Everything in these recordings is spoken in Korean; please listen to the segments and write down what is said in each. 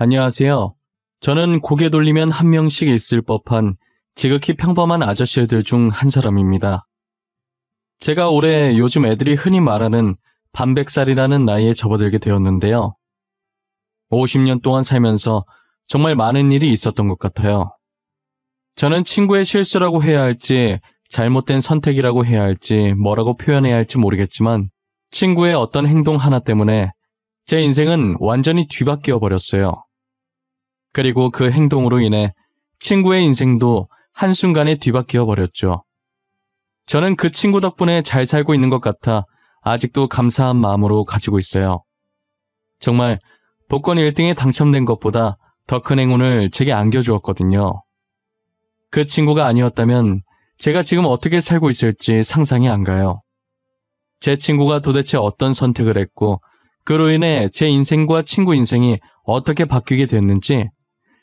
안녕하세요. 저는 고개 돌리면 한 명씩 있을 법한 지극히 평범한 아저씨들 중 한 사람입니다. 제가 올해 요즘 애들이 흔히 말하는 반백살이라는 나이에 접어들게 되었는데요. 50년 동안 살면서 정말 많은 일이 있었던 것 같아요. 저는 친구의 실수라고 해야 할지 잘못된 선택이라고 해야 할지 뭐라고 표현해야 할지 모르겠지만 친구의 어떤 행동 하나 때문에 제 인생은 완전히 뒤바뀌어 버렸어요. 그리고 그 행동으로 인해 친구의 인생도 한순간에 뒤바뀌어 버렸죠. 저는 그 친구 덕분에 잘 살고 있는 것 같아 아직도 감사한 마음으로 가지고 있어요. 정말 복권 1등에 당첨된 것보다 더 큰 행운을 제게 안겨주었거든요. 그 친구가 아니었다면 제가 지금 어떻게 살고 있을지 상상이 안 가요. 제 친구가 도대체 어떤 선택을 했고 그로 인해 제 인생과 친구 인생이 어떻게 바뀌게 됐는지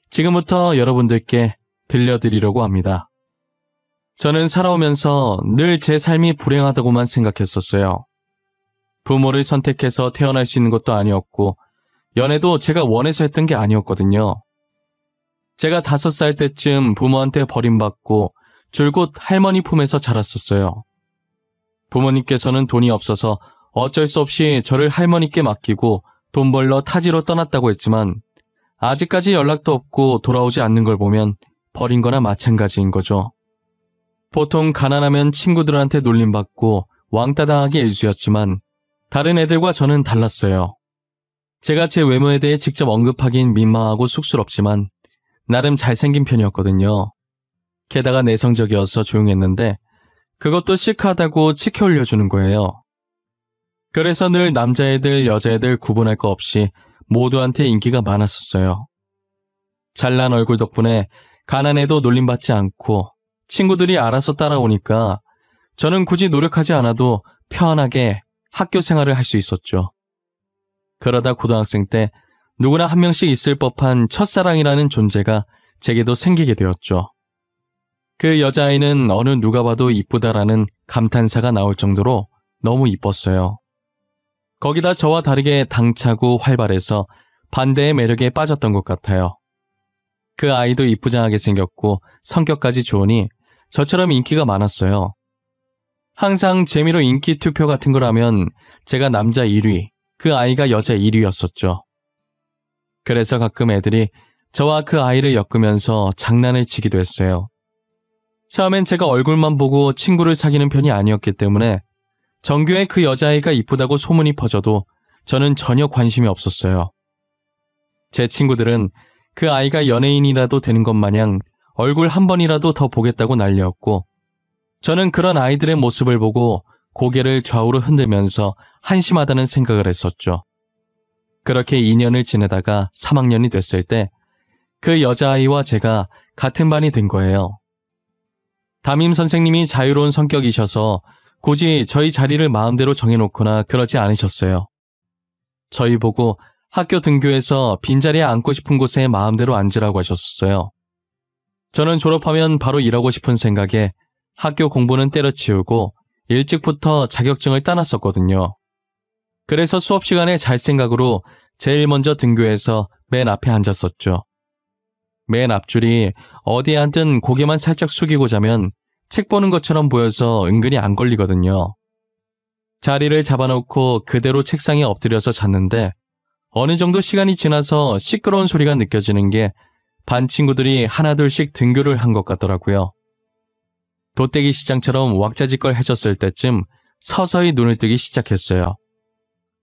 지금부터 여러분들께 들려드리려고 합니다. 저는 살아오면서 늘 제 삶이 불행하다고만 생각했었어요. 부모를 선택해서 태어날 수 있는 것도 아니었고 연애도 제가 원해서 했던 게 아니었거든요. 제가 5살 때쯤 부모한테 버림받고 줄곧 할머니 품에서 자랐었어요. 부모님께서는 돈이 없어서 어쩔 수 없이 저를 할머니께 맡기고 돈 벌러 타지로 떠났다고 했지만 아직까지 연락도 없고 돌아오지 않는 걸 보면 버린 거나 마찬가지인 거죠. 보통 가난하면 친구들한테 놀림받고 왕따 당하기 일쑤였지만 다른 애들과 저는 달랐어요. 제가 제 외모에 대해 직접 언급하긴 민망하고 쑥스럽지만 나름 잘생긴 편이었거든요. 게다가 내성적이어서 조용했는데 그것도 시크하다고 치켜 올려주는 거예요. 그래서 늘 남자애들, 여자애들 구분할 거 없이 모두한테 인기가 많았었어요. 잘난 얼굴 덕분에 가난해도 놀림받지 않고 친구들이 알아서 따라오니까 저는 굳이 노력하지 않아도 편하게 학교 생활을 할 수 있었죠. 그러다 고등학생 때 누구나 한 명씩 있을 법한 첫사랑이라는 존재가 제게도 생기게 되었죠. 그 여자아이는 어느 누가 봐도 이쁘다라는 감탄사가 나올 정도로 너무 이뻤어요. 거기다 저와 다르게 당차고 활발해서 반대의 매력에 빠졌던 것 같아요. 그 아이도 이쁘장하게 생겼고 성격까지 좋으니 저처럼 인기가 많았어요. 항상 재미로 인기 투표 같은 걸 하면 제가 남자 1위, 그 아이가 여자 1위였었죠. 그래서 가끔 애들이 저와 그 아이를 엮으면서 장난을 치기도 했어요. 처음엔 제가 얼굴만 보고 친구를 사귀는 편이 아니었기 때문에 전교에 그 여자아이가 이쁘다고 소문이 퍼져도 저는 전혀 관심이 없었어요. 제 친구들은 그 아이가 연예인이라도 되는 것 마냥 얼굴 한 번이라도 더 보겠다고 난리였고 저는 그런 아이들의 모습을 보고 고개를 좌우로 흔들면서 한심하다는 생각을 했었죠. 그렇게 2년을 지내다가 3학년이 됐을 때 그 여자아이와 제가 같은 반이 된 거예요. 담임 선생님이 자유로운 성격이셔서 굳이 저희 자리를 마음대로 정해놓거나 그러지 않으셨어요. 저희 보고 학교 등교해서 빈자리에 앉고 싶은 곳에 마음대로 앉으라고 하셨어요. 저는 졸업하면 바로 일하고 싶은 생각에 학교 공부는 때려치우고 일찍부터 자격증을 따놨었거든요. 그래서 수업 시간에 잘 생각으로 제일 먼저 등교해서 맨 앞에 앉았었죠. 맨 앞줄이 어디에 앉든 고개만 살짝 숙이고 자면 책 보는 것처럼 보여서 은근히 안 걸리거든요. 자리를 잡아놓고 그대로 책상에 엎드려서 잤는데 어느 정도 시간이 지나서 시끄러운 소리가 느껴지는 게 반 친구들이 하나둘씩 등교를 한 것 같더라고요. 돗대기 시장처럼 왁자지껄 해졌을 때쯤 서서히 눈을 뜨기 시작했어요.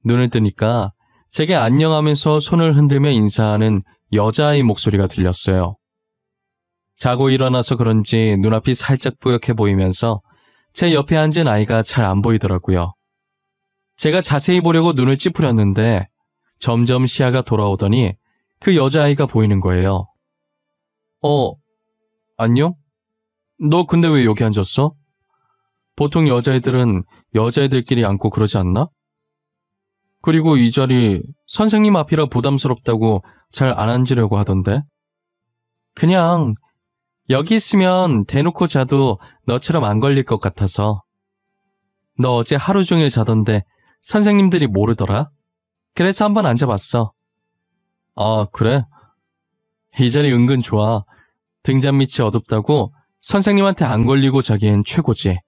눈을 뜨니까 제게 안녕하면서 손을 흔들며 인사하는 여자아이 목소리가 들렸어요. 자고 일어나서 그런지 눈앞이 살짝 뿌옇게 보이면서 제 옆에 앉은 아이가 잘 안 보이더라고요. 제가 자세히 보려고 눈을 찌푸렸는데 점점 시야가 돌아오더니 그 여자아이가 보이는 거예요. 안녕? 너 근데 왜 여기 앉았어? 보통 여자애들은 여자애들끼리 앉고 그러지 않나? 그리고 이 자리 선생님 앞이라 부담스럽다고 잘 안 앉으려고 하던데? 그냥 여기 있으면 대놓고 자도 너처럼 안 걸릴 것 같아서. 너 어제 하루 종일 자던데 선생님들이 모르더라? 그래서 한번 앉아봤어. 아, 그래? 이 자리 은근 좋아. 등잔 밑이 어둡다고 선생님한테 안 걸리고 자기엔 최고지.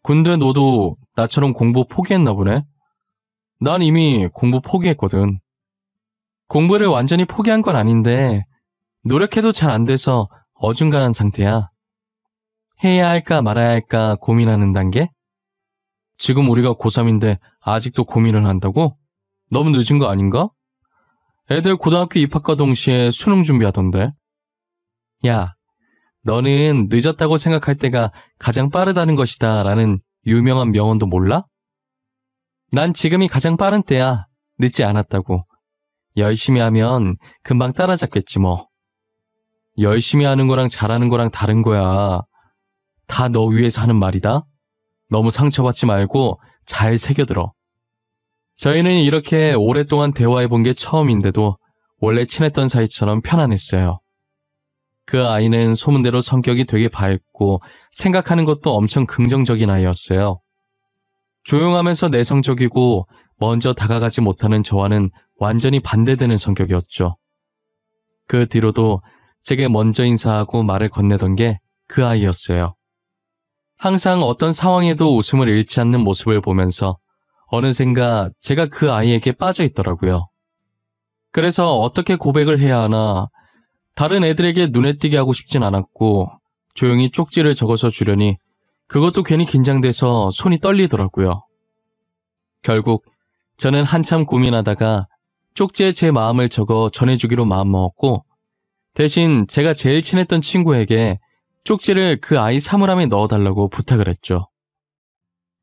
근데 너도 나처럼 공부 포기했나 보네? 난 이미 공부 포기했거든. 공부를 완전히 포기한 건 아닌데 노력해도 잘 안 돼서 어중간한 상태야. 해야 할까 말아야 할까 고민하는 단계? 지금 우리가 고3인데 아직도 고민을 한다고? 너무 늦은 거 아닌가? 애들 고등학교 입학과 동시에 수능 준비하던데. 야, 너는 늦었다고 생각할 때가 가장 빠르다는 것이다 라는 유명한 명언도 몰라? 난 지금이 가장 빠른 때야. 늦지 않았다고. 열심히 하면 금방 따라잡겠지 뭐. 열심히 하는 거랑 잘하는 거랑 다른 거야. 다 너 위해서 하는 말이다. 너무 상처받지 말고 잘 새겨들어. 저희는 이렇게 오랫동안 대화해본 게 처음인데도 원래 친했던 사이처럼 편안했어요. 그 아이는 소문대로 성격이 되게 밝고 생각하는 것도 엄청 긍정적인 아이였어요. 조용하면서 내성적이고 먼저 다가가지 못하는 저와는 완전히 반대되는 성격이었죠. 그 뒤로도 제게 먼저 인사하고 말을 건네던 게 그 아이였어요. 항상 어떤 상황에도 웃음을 잃지 않는 모습을 보면서 어느샌가 제가 그 아이에게 빠져 있더라고요. 그래서 어떻게 고백을 해야 하나 다른 애들에게 눈에 띄게 하고 싶진 않았고 조용히 쪽지를 적어서 주려니 그것도 괜히 긴장돼서 손이 떨리더라고요. 결국 저는 한참 고민하다가 쪽지에 제 마음을 적어 전해주기로 마음먹었고 대신 제가 제일 친했던 친구에게 쪽지를 그 아이 사물함에 넣어달라고 부탁을 했죠.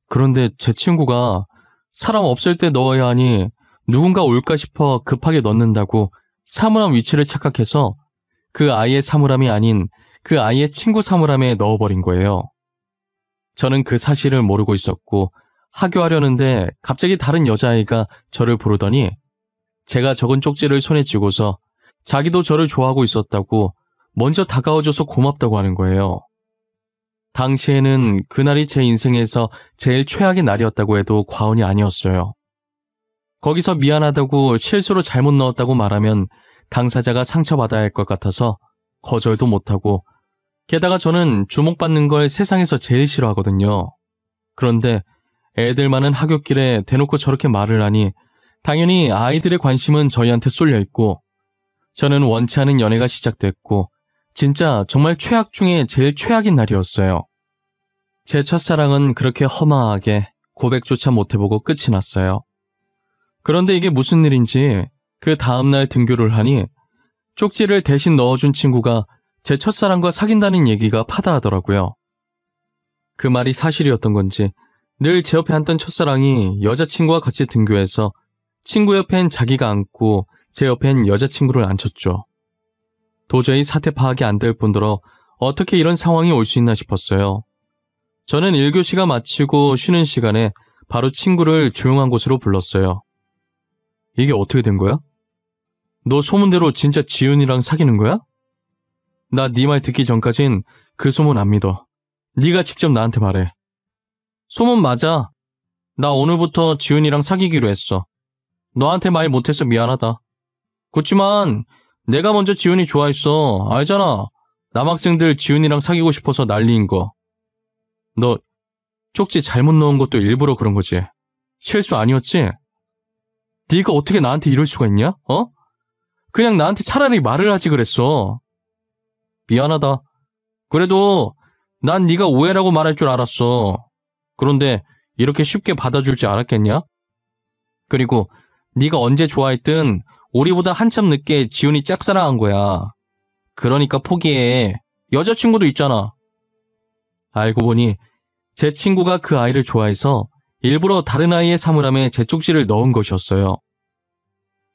그런데 제 친구가 사람 없을 때 넣어야 하니 누군가 올까 싶어 급하게 넣는다고 사물함 위치를 착각해서 그 아이의 사물함이 아닌 그 아이의 친구 사물함에 넣어버린 거예요. 저는 그 사실을 모르고 있었고 하교하려는데 갑자기 다른 여자아이가 저를 부르더니 제가 적은 쪽지를 손에 쥐고서 자기도 저를 좋아하고 있었다고 먼저 다가와줘서 고맙다고 하는 거예요. 당시에는 그날이 제 인생에서 제일 최악의 날이었다고 해도 과언이 아니었어요. 거기서 미안하다고 실수로 잘못 넣었다고 말하면 당사자가 상처받아야 할 것 같아서 거절도 못하고 게다가 저는 주목받는 걸 세상에서 제일 싫어하거든요. 그런데 애들 많은 하굣길에 대놓고 저렇게 말을 하니 당연히 아이들의 관심은 저희한테 쏠려 있고 저는 원치 않은 연애가 시작됐고 진짜 정말 최악 중에 제일 최악인 날이었어요. 제 첫사랑은 그렇게 허망하게 고백조차 못해보고 끝이 났어요. 그런데 이게 무슨 일인지 그 다음날 등교를 하니 쪽지를 대신 넣어준 친구가 제 첫사랑과 사귄다는 얘기가 파다하더라고요. 그 말이 사실이었던 건지 늘 제 옆에 앉던 첫사랑이 여자친구와 같이 등교해서 친구 옆엔 자기가 앉고 제 옆엔 여자친구를 앉혔죠. 도저히 사태 파악이 안 될 뿐더러 어떻게 이런 상황이 올 수 있나 싶었어요. 저는 1교시가 마치고 쉬는 시간에 바로 친구를 조용한 곳으로 불렀어요. 이게 어떻게 된 거야? 너 소문대로 진짜 지훈이랑 사귀는 거야? 나 네 말 듣기 전까진 그 소문 안 믿어. 네가 직접 나한테 말해. 소문 맞아. 나 오늘부터 지훈이랑 사귀기로 했어. 너한테 말 못해서 미안하다. 그치만 내가 먼저 지훈이 좋아했어. 알잖아. 남학생들 지훈이랑 사귀고 싶어서 난리인 거. 너 쪽지 잘못 넣은 것도 일부러 그런 거지? 실수 아니었지? 네가 어떻게 나한테 이럴 수가 있냐? 어? 그냥 나한테 차라리 말을 하지 그랬어. 미안하다. 그래도 난 네가 오해라고 말할 줄 알았어. 그런데 이렇게 쉽게 받아줄 줄 알았겠냐? 그리고 네가 언제 좋아했든 우리보다 한참 늦게 지훈이 짝사랑한 거야. 그러니까 포기해. 여자친구도 있잖아. 알고 보니 제 친구가 그 아이를 좋아해서 일부러 다른 아이의 사물함에 제 쪽지를 넣은 것이었어요.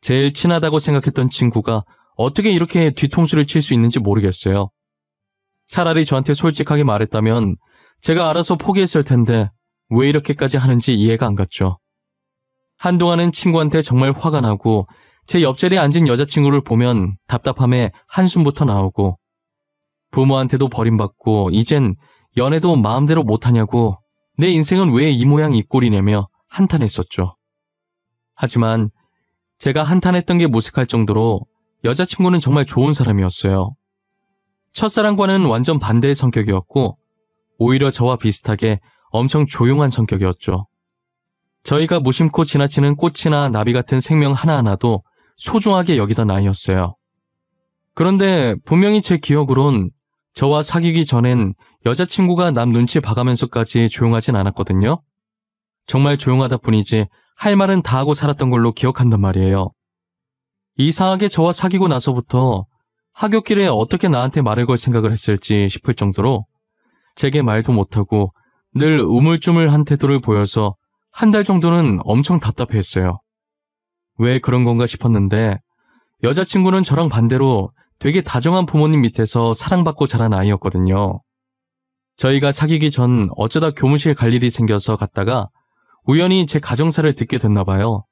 제일 친하다고 생각했던 친구가 어떻게 이렇게 뒤통수를 칠 수 있는지 모르겠어요. 차라리 저한테 솔직하게 말했다면 제가 알아서 포기했을 텐데 왜 이렇게까지 하는지 이해가 안 갔죠. 한동안은 친구한테 정말 화가 나고 제 옆자리에 앉은 여자친구를 보면 답답함에 한숨부터 나오고 부모한테도 버림받고 이젠 연애도 마음대로 못하냐고 내 인생은 왜 이 모양 이 꼴이냐며 한탄했었죠. 하지만 제가 한탄했던 게 무색할 정도로 여자친구는 정말 좋은 사람이었어요. 첫사랑과는 완전 반대의 성격이었고 오히려 저와 비슷하게 엄청 조용한 성격이었죠. 저희가 무심코 지나치는 꽃이나 나비 같은 생명 하나하나도 소중하게 여기던 아이였어요. 그런데 분명히 제 기억으론 저와 사귀기 전엔 여자친구가 남 눈치 봐가면서까지 조용하진 않았거든요. 정말 조용하다 뿐이지 할 말은 다 하고 살았던 걸로 기억한단 말이에요. 이상하게 저와 사귀고 나서부터 하굣길에 어떻게 나한테 말을 걸 생각을 했을지 싶을 정도로 제게 말도 못하고 늘 우물쭈물한 태도를 보여서 한 달 정도는 엄청 답답해했어요. 왜 그런 건가 싶었는데 여자친구는 저랑 반대로 되게 다정한 부모님 밑에서 사랑받고 자란 아이였거든요. 저희가 사귀기 전 어쩌다 교무실 갈 일이 생겨서 갔다가 우연히 제 가정사를 듣게 됐나 봐요.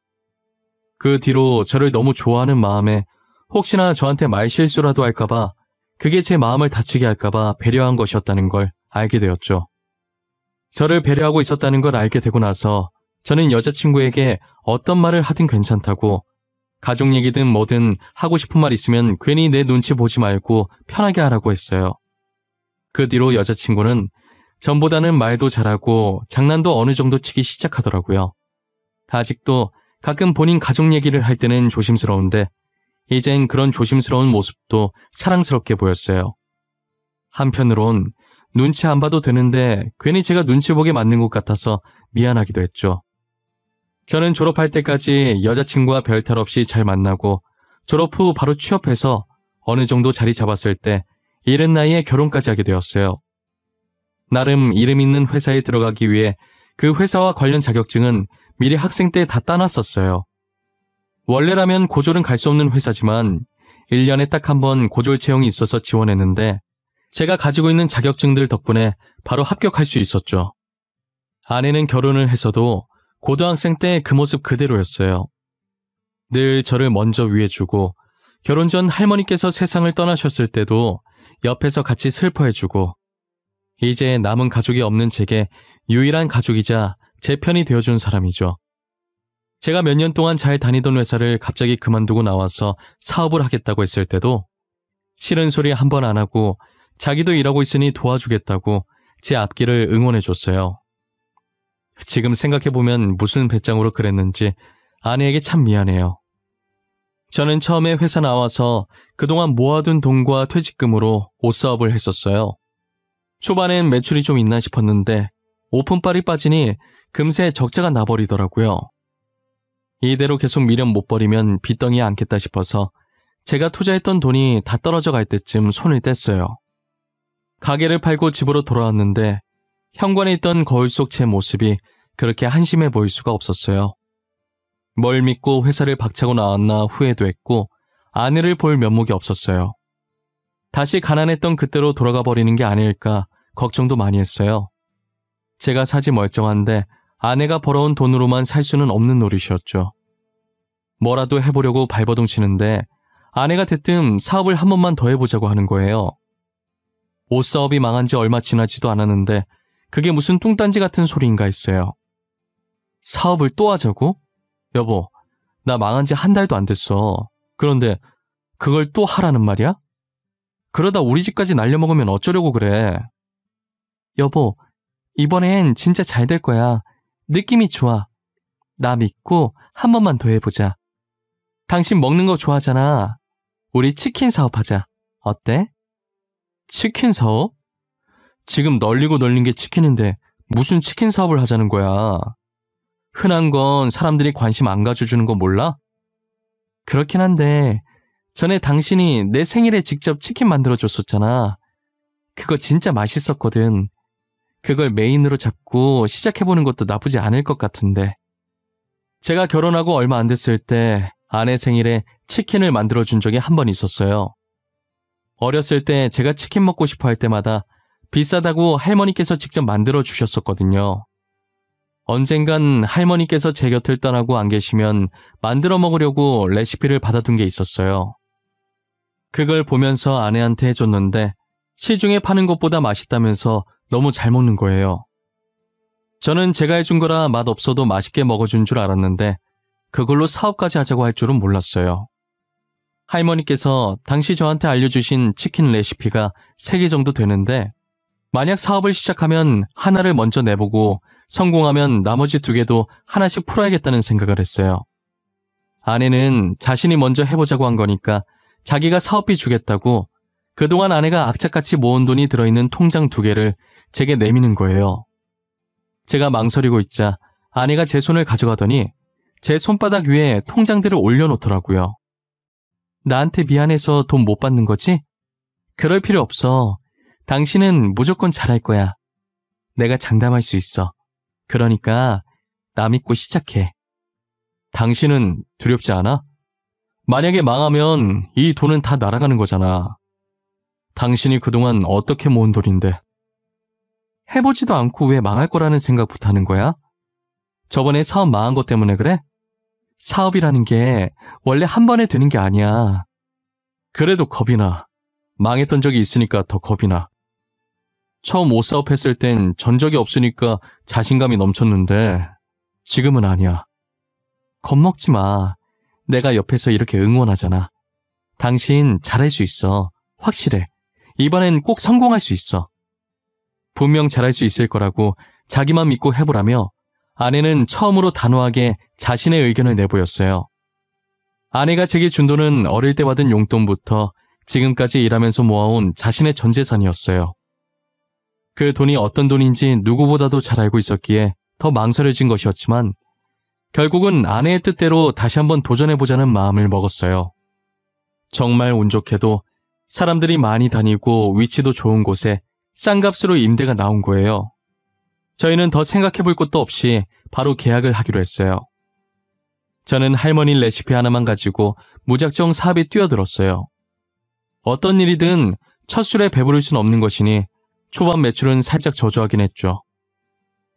그 뒤로 저를 너무 좋아하는 마음에 혹시나 저한테 말실수라도 할까봐 그게 제 마음을 다치게 할까봐 배려한 것이었다는 걸 알게 되었죠. 저를 배려하고 있었다는 걸 알게 되고 나서 저는 여자친구에게 어떤 말을 하든 괜찮다고 가족 얘기든 뭐든 하고 싶은 말 있으면 괜히 내 눈치 보지 말고 편하게 하라고 했어요. 그 뒤로 여자친구는 전보다는 말도 잘하고 장난도 어느 정도 치기 시작하더라고요. 아직도 가끔 본인 가족 얘기를 할 때는 조심스러운데 이젠 그런 조심스러운 모습도 사랑스럽게 보였어요. 한편으론 눈치 안 봐도 되는데 괜히 제가 눈치 보게 만든 것 같아서 미안하기도 했죠. 저는 졸업할 때까지 여자친구와 별탈 없이 잘 만나고 졸업 후 바로 취업해서 어느 정도 자리 잡았을 때 이른 나이에 결혼까지 하게 되었어요. 나름 이름 있는 회사에 들어가기 위해 그 회사와 관련 자격증은 미리 학생 때 다 따놨었어요. 원래라면 고졸은 갈 수 없는 회사지만 1년에 딱 한 번 고졸 채용이 있어서 지원했는데 제가 가지고 있는 자격증들 덕분에 바로 합격할 수 있었죠. 아내는 결혼을 했어도 고등학생 때 그 모습 그대로였어요. 늘 저를 먼저 위해주고 결혼 전 할머니께서 세상을 떠나셨을 때도 옆에서 같이 슬퍼해주고 이제 남은 가족이 없는 제게 유일한 가족이자 제 편이 되어준 사람이죠. 제가 몇 년 동안 잘 다니던 회사를 갑자기 그만두고 나와서 사업을 하겠다고 했을 때도 싫은 소리 한 번 안 하고 자기도 일하고 있으니 도와주겠다고 제 앞길을 응원해줬어요. 지금 생각해보면 무슨 배짱으로 그랬는지 아내에게 참 미안해요. 저는 처음에 회사 나와서 그동안 모아둔 돈과 퇴직금으로 옷사업을 했었어요. 초반엔 매출이 좀 있나 싶었는데 오픈빨이 빠지니 금세 적자가 나버리더라고요. 이대로 계속 미련 못 버리면 빚덩이에 앉겠다 싶어서 제가 투자했던 돈이 다 떨어져 갈 때쯤 손을 뗐어요. 가게를 팔고 집으로 돌아왔는데 현관에 있던 거울 속 제 모습이 그렇게 한심해 보일 수가 없었어요. 뭘 믿고 회사를 박차고 나왔나 후회도 했고 아내를 볼 면목이 없었어요. 다시 가난했던 그때로 돌아가 버리는 게 아닐까 걱정도 많이 했어요. 제가 사지 멀쩡한데 아내가 벌어온 돈으로만 살 수는 없는 노릇이었죠. 뭐라도 해보려고 발버둥 치는데 아내가 대뜸 사업을 한 번만 더 해보자고 하는 거예요. 옷사업이 망한 지 얼마 지나지도 않았는데 그게 무슨 뚱딴지 같은 소리인가 했어요. 사업을 또 하자고? 여보, 나 망한 지 한 달도 안 됐어. 그런데 그걸 또 하라는 말이야? 그러다 우리 집까지 날려먹으면 어쩌려고 그래. 여보, 이번엔 진짜 잘 될 거야. 느낌이 좋아. 나 믿고 한 번만 더 해보자. 당신 먹는 거 좋아하잖아. 우리 치킨 사업하자. 어때? 치킨 사업? 지금 널리고 널린 게 치킨인데 무슨 치킨 사업을 하자는 거야. 흔한 건 사람들이 관심 안 가져주는 거 몰라? 그렇긴 한데 전에 당신이 내 생일에 직접 치킨 만들어줬었잖아. 그거 진짜 맛있었거든. 그걸 메인으로 잡고 시작해보는 것도 나쁘지 않을 것 같은데. 제가 결혼하고 얼마 안 됐을 때 아내 생일에 치킨을 만들어준 적이 한 번 있었어요. 어렸을 때 제가 치킨 먹고 싶어 할 때마다 비싸다고 할머니께서 직접 만들어 주셨었거든요. 언젠간 할머니께서 제 곁을 떠나고 안 계시면 만들어 먹으려고 레시피를 받아둔 게 있었어요. 그걸 보면서 아내한테 해줬는데 시중에 파는 것보다 맛있다면서 너무 잘 먹는 거예요. 저는 제가 해준 거라 맛없어도 맛있게 먹어준 줄 알았는데 그걸로 사업까지 하자고 할 줄은 몰랐어요. 할머니께서 당시 저한테 알려주신 치킨 레시피가 3개 정도 되는데 만약 사업을 시작하면 하나를 먼저 내보고 성공하면 나머지 2개도 하나씩 풀어야겠다는 생각을 했어요. 아내는 자신이 먼저 해보자고 한 거니까 자기가 사업비 주겠다고 그동안 아내가 악착같이 모은 돈이 들어있는 통장 2개를 제게 내미는 거예요. 제가 망설이고 있자 아내가 제 손을 가져가더니 제 손바닥 위에 통장들을 올려놓더라고요. 나한테 미안해서 돈 못 받는 거지? 그럴 필요 없어. 당신은 무조건 잘할 거야. 내가 장담할 수 있어. 그러니까 나 믿고 시작해. 당신은 두렵지 않아? 만약에 망하면 이 돈은 다 날아가는 거잖아. 당신이 그동안 어떻게 모은 돈인데. 해보지도 않고 왜 망할 거라는 생각부터 하는 거야? 저번에 사업 망한 것 때문에 그래? 사업이라는 게 원래 한 번에 되는 게 아니야. 그래도 겁이 나. 망했던 적이 있으니까 더 겁이 나. 처음 옷 사업했을 땐 전적이 없으니까 자신감이 넘쳤는데 지금은 아니야. 겁먹지 마. 내가 옆에서 이렇게 응원하잖아. 당신 잘할 수 있어. 확실해. 이번엔 꼭 성공할 수 있어. 분명 잘할 수 있을 거라고 자기만 믿고 해보라며 아내는 처음으로 단호하게 자신의 의견을 내보였어요. 아내가 제게 준 돈은 어릴 때 받은 용돈부터 지금까지 일하면서 모아온 자신의 전 재산이었어요. 그 돈이 어떤 돈인지 누구보다도 잘 알고 있었기에 더 망설여진 것이었지만 결국은 아내의 뜻대로 다시 한번 도전해보자는 마음을 먹었어요. 정말 운 좋게도 사람들이 많이 다니고 위치도 좋은 곳에 싼 값으로 임대가 나온 거예요. 저희는 더 생각해볼 것도 없이 바로 계약을 하기로 했어요. 저는 할머니 레시피 하나만 가지고 무작정 사업에 뛰어들었어요. 어떤 일이든 첫 술에 배부를 순 없는 것이니 초반 매출은 살짝 저조하긴 했죠.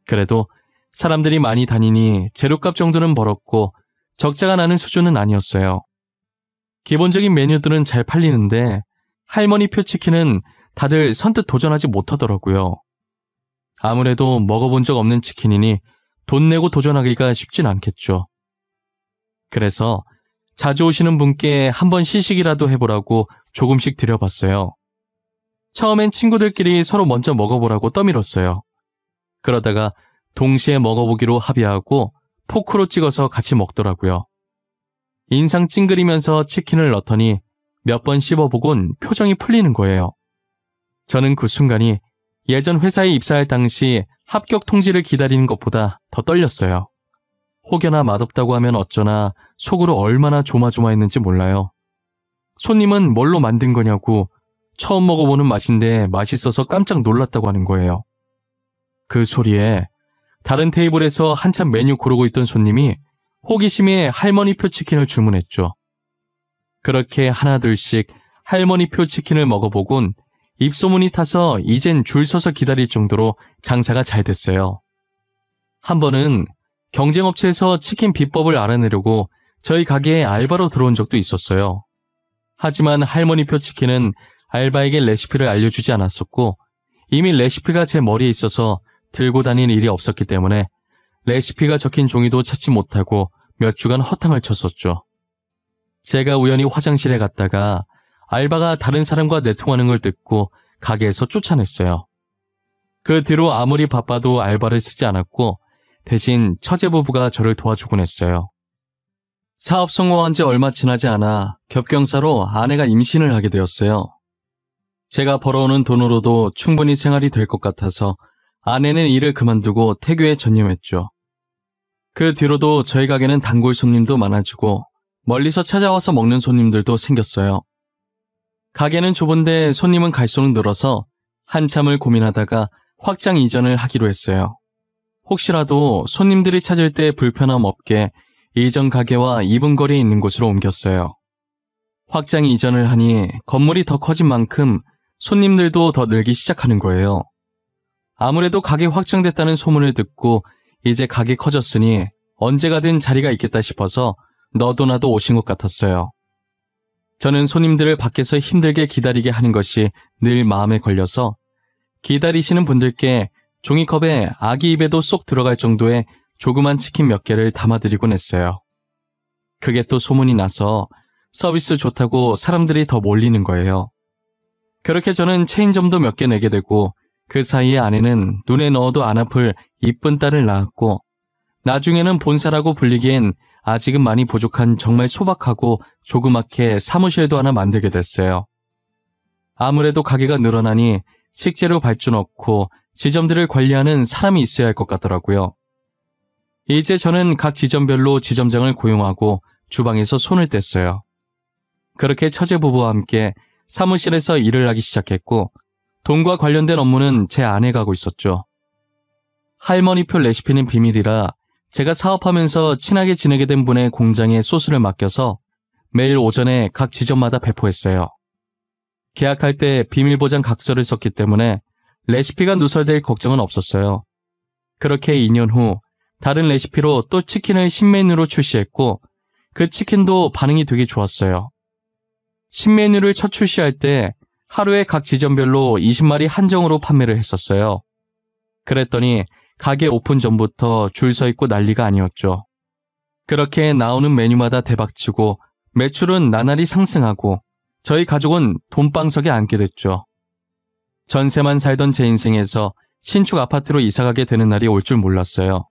그래도 사람들이 많이 다니니 재료값 정도는 벌었고 적자가 나는 수준은 아니었어요. 기본적인 메뉴들은 잘 팔리는데 할머니표 치킨은 다들 선뜻 도전하지 못하더라고요. 아무래도 먹어본 적 없는 치킨이니 돈 내고 도전하기가 쉽진 않겠죠. 그래서 자주 오시는 분께 한번 시식이라도 해보라고 조금씩 드려봤어요. 처음엔 친구들끼리 서로 먼저 먹어보라고 떠밀었어요. 그러다가 동시에 먹어보기로 합의하고 포크로 찍어서 같이 먹더라고요. 인상 찡그리면서 치킨을 넣더니 몇 번 씹어보곤 표정이 풀리는 거예요. 저는 그 순간이 예전 회사에 입사할 당시 합격 통지를 기다리는 것보다 더 떨렸어요. 혹여나 맛없다고 하면 어쩌나 속으로 얼마나 조마조마했는지 몰라요. 손님은 뭘로 만든 거냐고 처음 먹어보는 맛인데 맛있어서 깜짝 놀랐다고 하는 거예요. 그 소리에 다른 테이블에서 한참 메뉴 고르고 있던 손님이 호기심에 할머니표 치킨을 주문했죠. 그렇게 하나둘씩 할머니표 치킨을 먹어보곤 입소문이 타서 이젠 줄 서서 기다릴 정도로 장사가 잘 됐어요. 한 번은 경쟁업체에서 치킨 비법을 알아내려고 저희 가게에 알바로 들어온 적도 있었어요. 하지만 할머니표 치킨은 알바에게 레시피를 알려주지 않았었고 이미 레시피가 제 머리에 있어서 들고 다닐 일이 없었기 때문에 레시피가 적힌 종이도 찾지 못하고 몇 주간 허탕을 쳤었죠. 제가 우연히 화장실에 갔다가 알바가 다른 사람과 내통하는 걸 듣고 가게에서 쫓아냈어요. 그 뒤로 아무리 바빠도 알바를 쓰지 않았고 대신 처제 부부가 저를 도와주곤 했어요. 사업 성공한 지 얼마 지나지 않아 겹경사로 아내가 임신을 하게 되었어요. 제가 벌어오는 돈으로도 충분히 생활이 될 것 같아서 아내는 일을 그만두고 태교에 전념했죠. 그 뒤로도 저희 가게는 단골 손님도 많아지고 멀리서 찾아와서 먹는 손님들도 생겼어요. 가게는 좁은데 손님은 갈수록 늘어서 한참을 고민하다가 확장 이전을 하기로 했어요. 혹시라도 손님들이 찾을 때 불편함 없게 이전 가게와 이분 거리에 있는 곳으로 옮겼어요. 확장 이전을 하니 건물이 더 커진 만큼 손님들도 더 늘기 시작하는 거예요. 아무래도 가게 확장됐다는 소문을 듣고 이제 가게 커졌으니 언제 가든 자리가 있겠다 싶어서 너도나도 오신 것 같았어요. 저는 손님들을 밖에서 힘들게 기다리게 하는 것이 늘 마음에 걸려서 기다리시는 분들께 종이컵에 아기 입에도 쏙 들어갈 정도의 조그만 치킨 몇 개를 담아드리곤 했어요. 그게 또 소문이 나서 서비스 좋다고 사람들이 더 몰리는 거예요. 그렇게 저는 체인점도 몇 개 내게 되고 그 사이에 아내는 눈에 넣어도 안 아플 이쁜 딸을 낳았고 나중에는 본사라고 불리기엔 아직은 많이 부족한 정말 소박하고 조그맣게 사무실도 하나 만들게 됐어요. 아무래도 가게가 늘어나니 식재료 발주 넣고 지점들을 관리하는 사람이 있어야 할 것 같더라고요. 이제 저는 각 지점별로 지점장을 고용하고 주방에서 손을 뗐어요. 그렇게 처제 부부와 함께 사무실에서 일을 하기 시작했고 돈과 관련된 업무는 제 아내가 하고 있었죠. 할머니표 레시피는 비밀이라 제가 사업하면서 친하게 지내게 된 분의 공장에 소스를 맡겨서 매일 오전에 각 지점마다 배포했어요. 계약할 때 비밀보장 각서를 썼기 때문에 레시피가 누설될 걱정은 없었어요. 그렇게 2년 후 다른 레시피로 또 치킨을 신메뉴로 출시했고 그 치킨도 반응이 되게 좋았어요. 신메뉴를 첫 출시할 때 하루에 각 지점별로 20마리 한정으로 판매를 했었어요. 그랬더니 가게 오픈 전부터 줄 서 있고 난리가 아니었죠. 그렇게 나오는 메뉴마다 대박치고 매출은 나날이 상승하고 저희 가족은 돈방석에 앉게 됐죠. 전세만 살던 제 인생에서 신축 아파트로 이사가게 되는 날이 올 줄 몰랐어요.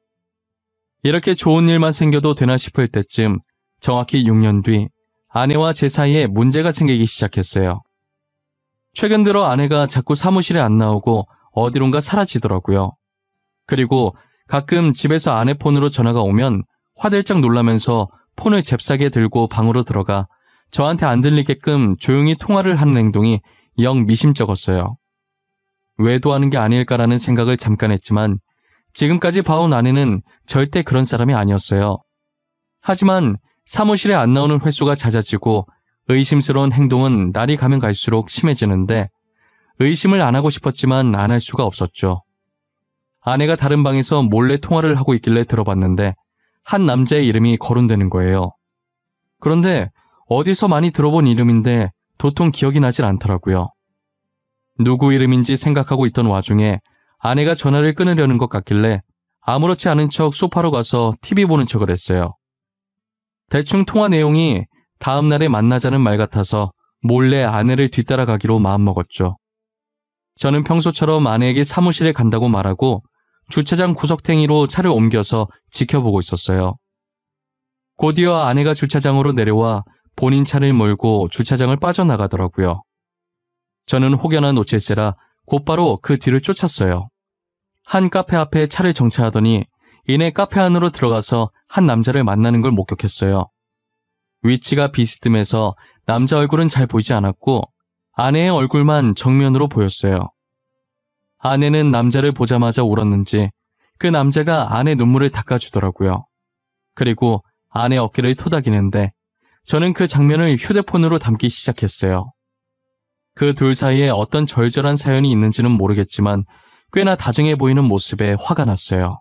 이렇게 좋은 일만 생겨도 되나 싶을 때쯤 정확히 6년 뒤 아내와 제 사이에 문제가 생기기 시작했어요. 최근 들어 아내가 자꾸 사무실에 안 나오고 어디론가 사라지더라고요. 그리고 가끔 집에서 아내 폰으로 전화가 오면 화들짝 놀라면서 폰을 잽싸게 들고 방으로 들어가 저한테 안 들리게끔 조용히 통화를 하는 행동이 영 미심쩍었어요. 외도하는 게 아닐까라는 생각을 잠깐 했지만 지금까지 봐온 아내는 절대 그런 사람이 아니었어요. 하지만 사무실에 안 나오는 횟수가 잦아지고 의심스러운 행동은 날이 가면 갈수록 심해지는데 의심을 안 하고 싶었지만 안 할 수가 없었죠. 아내가 다른 방에서 몰래 통화를 하고 있길래 들어봤는데 한 남자의 이름이 거론되는 거예요. 그런데 어디서 많이 들어본 이름인데 도통 기억이 나질 않더라고요. 누구 이름인지 생각하고 있던 와중에 아내가 전화를 끊으려는 것 같길래 아무렇지 않은 척 소파로 가서 TV 보는 척을 했어요. 대충 통화 내용이 다음 날에 만나자는 말 같아서 몰래 아내를 뒤따라가기로 마음먹었죠. 저는 평소처럼 아내에게 사무실에 간다고 말하고 주차장 구석탱이로 차를 옮겨서 지켜보고 있었어요. 곧이어 아내가 주차장으로 내려와 본인 차를 몰고 주차장을 빠져나가더라고요. 저는 혹여나 놓칠세라 곧바로 그 뒤를 쫓았어요. 한 카페 앞에 차를 정차하더니 이내 카페 안으로 들어가서 한 남자를 만나는 걸 목격했어요. 위치가 비스듬해서 남자 얼굴은 잘 보이지 않았고 아내의 얼굴만 정면으로 보였어요. 아내는 남자를 보자마자 울었는지 그 남자가 아내 눈물을 닦아주더라고요. 그리고 아내 어깨를 토닥이는데 저는 그 장면을 휴대폰으로 담기 시작했어요. 그 둘 사이에 어떤 절절한 사연이 있는지는 모르겠지만 꽤나 다정해 보이는 모습에 화가 났어요.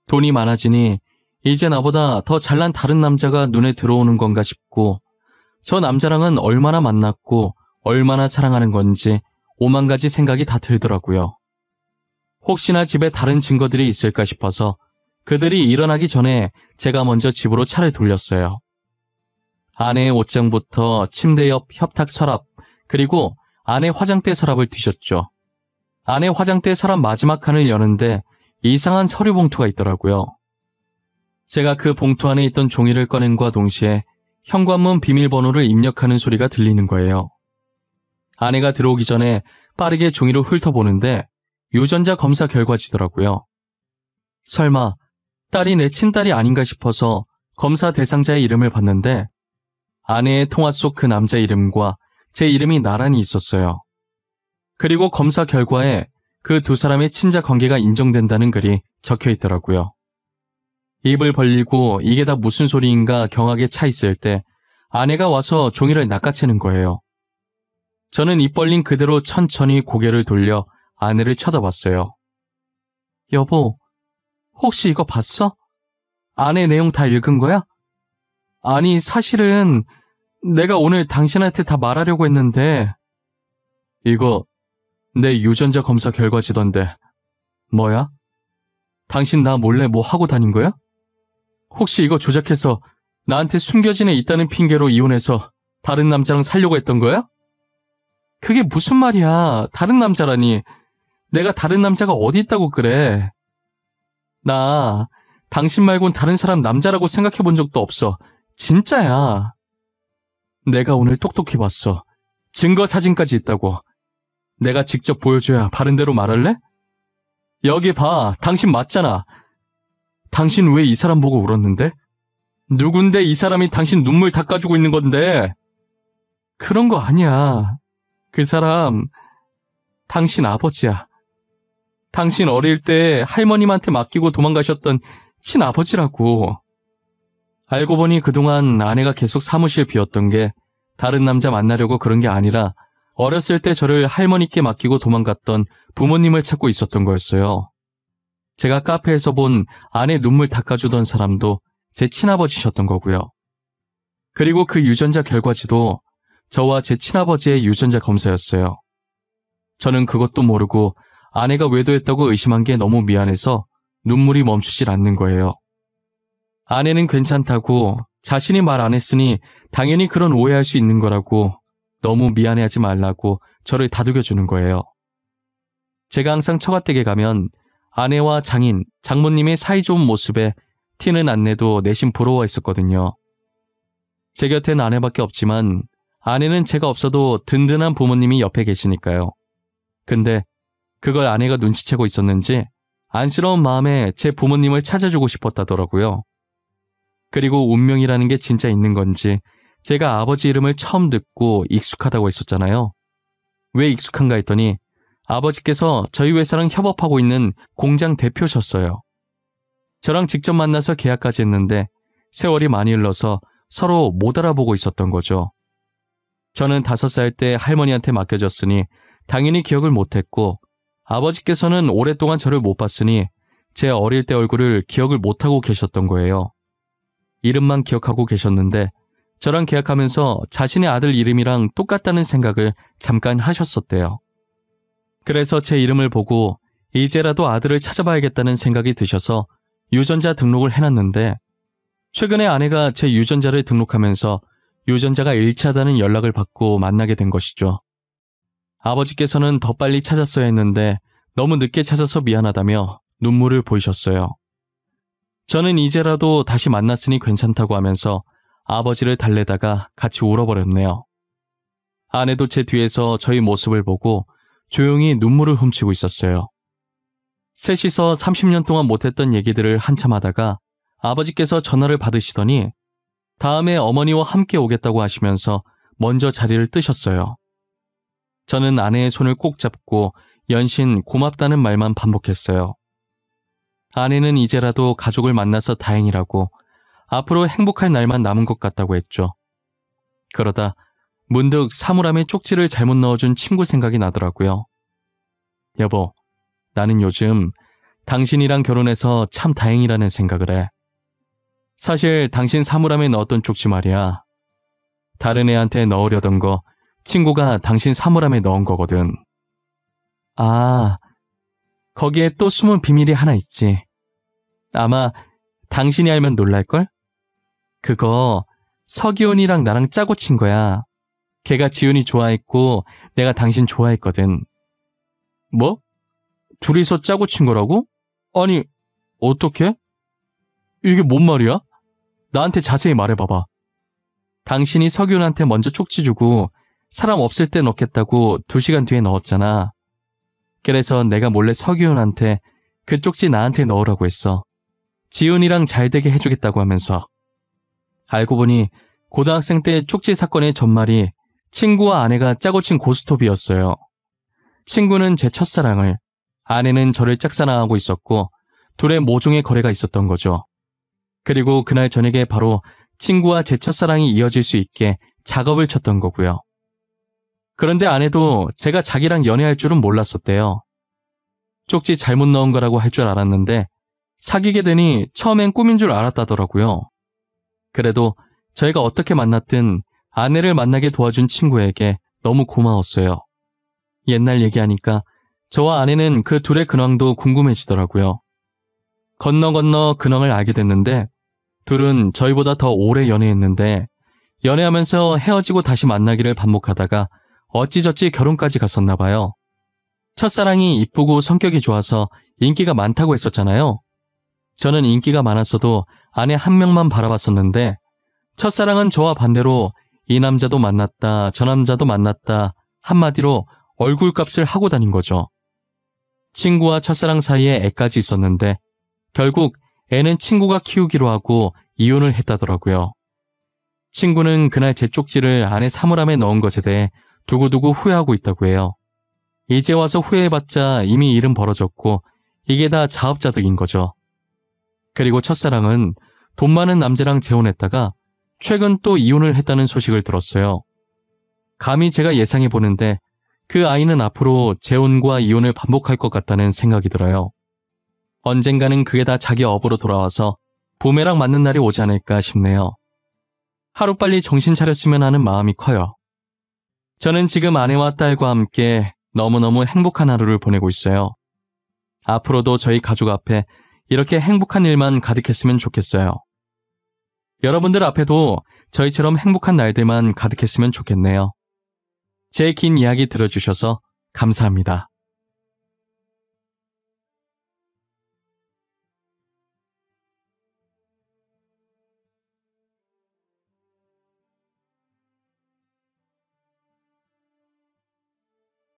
돈이 많아지니 이제 나보다 더 잘난 다른 남자가 눈에 들어오는 건가 싶고 저 남자랑은 얼마나 만났고 얼마나 사랑하는 건지 오만 가지 생각이 다 들더라고요. 혹시나 집에 다른 증거들이 있을까 싶어서 그들이 일어나기 전에 제가 먼저 집으로 차를 돌렸어요. 아내의 옷장부터 침대 옆 협탁 서랍 그리고 아내 화장대 서랍을 뒤졌죠. 아내 화장대 서랍 마지막 칸을 여는데 이상한 서류 봉투가 있더라고요. 제가 그 봉투 안에 있던 종이를 꺼낸과 동시에 현관문 비밀번호를 입력하는 소리가 들리는 거예요. 아내가 들어오기 전에 빠르게 종이를 훑어보는데 유전자 검사 결과지더라고요. 설마 딸이 내 친딸이 아닌가 싶어서 검사 대상자의 이름을 봤는데 아내의 통화 속 그 남자 이름과 제 이름이 나란히 있었어요. 그리고 검사 결과에 그 두 사람의 친자 관계가 인정된다는 글이 적혀 있더라고요. 입을 벌리고 이게 다 무슨 소리인가 경악에 차 있을 때 아내가 와서 종이를 낚아채는 거예요. 저는 입 벌린 그대로 천천히 고개를 돌려 아내를 쳐다봤어요. 여보, 혹시 이거 봤어? 안에 내용 다 읽은 거야? 아니, 사실은 내가 오늘 당신한테 다 말하려고 했는데 이거 내 유전자 검사 결과지던데 뭐야? 당신 나 몰래 뭐 하고 다닌 거야? 혹시 이거 조작해서 나한테 숨겨진 애 있다는 핑계로 이혼해서 다른 남자랑 살려고 했던 거야? 그게 무슨 말이야. 다른 남자라니. 내가 다른 남자가 어디 있다고 그래. 나 당신 말곤 다른 사람 남자라고 생각해 본 적도 없어. 진짜야. 내가 오늘 똑똑히 봤어. 증거 사진까지 있다고. 내가 직접 보여줘야 바른 대로 말할래? 여기 봐. 당신 맞잖아. 당신 왜 이 사람 보고 울었는데? 누군데 이 사람이 당신 눈물 닦아주고 있는 건데? 그런 거 아니야. 그 사람 당신 아버지야. 당신 어릴 때 할머님한테 맡기고 도망가셨던 친아버지라고. 알고 보니 그동안 아내가 계속 사무실 비웠던 게 다른 남자 만나려고 그런 게 아니라 어렸을 때 저를 할머니께 맡기고 도망갔던 부모님을 찾고 있었던 거였어요. 제가 카페에서 본 아내 눈물 닦아주던 사람도 제 친아버지셨던 거고요. 그리고 그 유전자 결과지도 저와 제 친아버지의 유전자 검사였어요. 저는 그것도 모르고 아내가 외도했다고 의심한 게 너무 미안해서 눈물이 멈추질 않는 거예요. 아내는 괜찮다고 자신이 말 안 했으니 당연히 그런 오해할 수 있는 거라고 너무 미안해하지 말라고 저를 다독여주는 거예요. 제가 항상 처가댁에 가면 아내와 장인, 장모님의 사이좋은 모습에 티는 안 내도 내심 부러워했었거든요. 제 곁엔 아내밖에 없지만 아내는 제가 없어도 든든한 부모님이 옆에 계시니까요. 근데 그걸 아내가 눈치채고 있었는지 안쓰러운 마음에 제 부모님을 찾아주고 싶었다더라고요. 그리고 운명이라는 게 진짜 있는 건지 제가 아버지 이름을 처음 듣고 익숙하다고 했었잖아요. 왜 익숙한가 했더니 아버지께서 저희 회사랑 협업하고 있는 공장 대표셨어요. 저랑 직접 만나서 계약까지 했는데 세월이 많이 흘러서 서로 못 알아보고 있었던 거죠. 저는 5살 때 할머니한테 맡겨졌으니 당연히 기억을 못했고 아버지께서는 오랫동안 저를 못 봤으니 제 어릴 때 얼굴을 기억을 못하고 계셨던 거예요. 이름만 기억하고 계셨는데 저랑 계약하면서 자신의 아들 이름이랑 똑같다는 생각을 잠깐 하셨었대요. 그래서 제 이름을 보고 이제라도 아들을 찾아봐야겠다는 생각이 드셔서 유전자 등록을 해놨는데 최근에 아내가 제 유전자를 등록하면서 유전자가 일치하다는 연락을 받고 만나게 된 것이죠. 아버지께서는 더 빨리 찾았어야 했는데 너무 늦게 찾아서 미안하다며 눈물을 보이셨어요. 저는 이제라도 다시 만났으니 괜찮다고 하면서 아버지를 달래다가 같이 울어버렸네요. 아내도 제 뒤에서 저희 모습을 보고 조용히 눈물을 훔치고 있었어요. 셋이서 30년 동안 못했던 얘기들을 한참 하다가 아버지께서 전화를 받으시더니 다음에 어머니와 함께 오겠다고 하시면서 먼저 자리를 뜨셨어요. 저는 아내의 손을 꼭 잡고 연신 고맙다는 말만 반복했어요. 아내는 이제라도 가족을 만나서 다행이라고 앞으로 행복할 날만 남은 것 같다고 했죠. 그러다 문득 사물함에 쪽지를 잘못 넣어준 친구 생각이 나더라고요. 여보, 나는 요즘 당신이랑 결혼해서 참 다행이라는 생각을 해. 사실 당신 사물함에 넣었던 쪽지 말이야. 다른 애한테 넣으려던 거 친구가 당신 사물함에 넣은 거거든. 아, 거기에 또 숨은 비밀이 하나 있지. 아마 당신이 알면 놀랄걸? 그거 서기훈이랑 나랑 짜고 친 거야. 걔가 지훈이 좋아했고 내가 당신 좋아했거든. 뭐? 둘이서 짜고 친 거라고? 아니, 어떻게? 이게 뭔 말이야? 나한테 자세히 말해봐봐. 당신이 서기훈한테 먼저 쪽지 주고 사람 없을 때 넣겠다고 2시간 뒤에 넣었잖아. 그래서 내가 몰래 서기훈한테 그 쪽지 나한테 넣으라고 했어. 지훈이랑 잘 되게 해주겠다고 하면서. 알고 보니 고등학생 때 쪽지 사건의 전말이 친구와 아내가 짜고 친 고스톱이었어요. 친구는 제 첫사랑을, 아내는 저를 짝사랑하고 있었고 둘의 모종의 거래가 있었던 거죠. 그리고 그날 저녁에 바로 친구와 제 첫사랑이 이어질 수 있게 작업을 쳤던 거고요. 그런데 아내도 제가 자기랑 연애할 줄은 몰랐었대요. 쪽지 잘못 넣은 거라고 할 줄 알았는데 사귀게 되니 처음엔 꿈인 줄 알았다더라고요. 그래도 저희가 어떻게 만났든 아내를 만나게 도와준 친구에게 너무 고마웠어요. 옛날 얘기하니까 저와 아내는 그 둘의 근황도 궁금해지더라고요. 건너 근황을 알게 됐는데 둘은 저희보다 더 오래 연애했는데 연애하면서 헤어지고 다시 만나기를 반복하다가 어찌저찌 결혼까지 갔었나 봐요. 첫사랑이 이쁘고 성격이 좋아서 인기가 많다고 했었잖아요. 저는 인기가 많았어도 아내 한 명만 바라봤었는데 첫사랑은 저와 반대로 이 남자도 만났다, 저 남자도 만났다, 한마디로 얼굴값을 하고 다닌 거죠. 친구와 첫사랑 사이에 애까지 있었는데 결국 애는 친구가 키우기로 하고 이혼을 했다더라고요. 친구는 그날 제 쪽지를 아내 사물함에 넣은 것에 대해 두고두고 후회하고 있다고 해요. 이제 와서 후회해봤자 이미 일은 벌어졌고 이게 다 자업자득인 거죠. 그리고 첫사랑은 돈 많은 남자랑 재혼했다가 최근 또 이혼을 했다는 소식을 들었어요. 감히 제가 예상해보는데 그 아이는 앞으로 재혼과 이혼을 반복할 것 같다는 생각이 들어요. 언젠가는 그게 다 자기 업으로 돌아와서 부메랑 맞는 날이 오지 않을까 싶네요. 하루빨리 정신 차렸으면 하는 마음이 커요. 저는 지금 아내와 딸과 함께 너무너무 행복한 하루를 보내고 있어요. 앞으로도 저희 가족 앞에 이렇게 행복한 일만 가득했으면 좋겠어요. 여러분들 앞에도 저희처럼 행복한 날들만 가득했으면 좋겠네요. 제 긴 이야기 들어주셔서 감사합니다.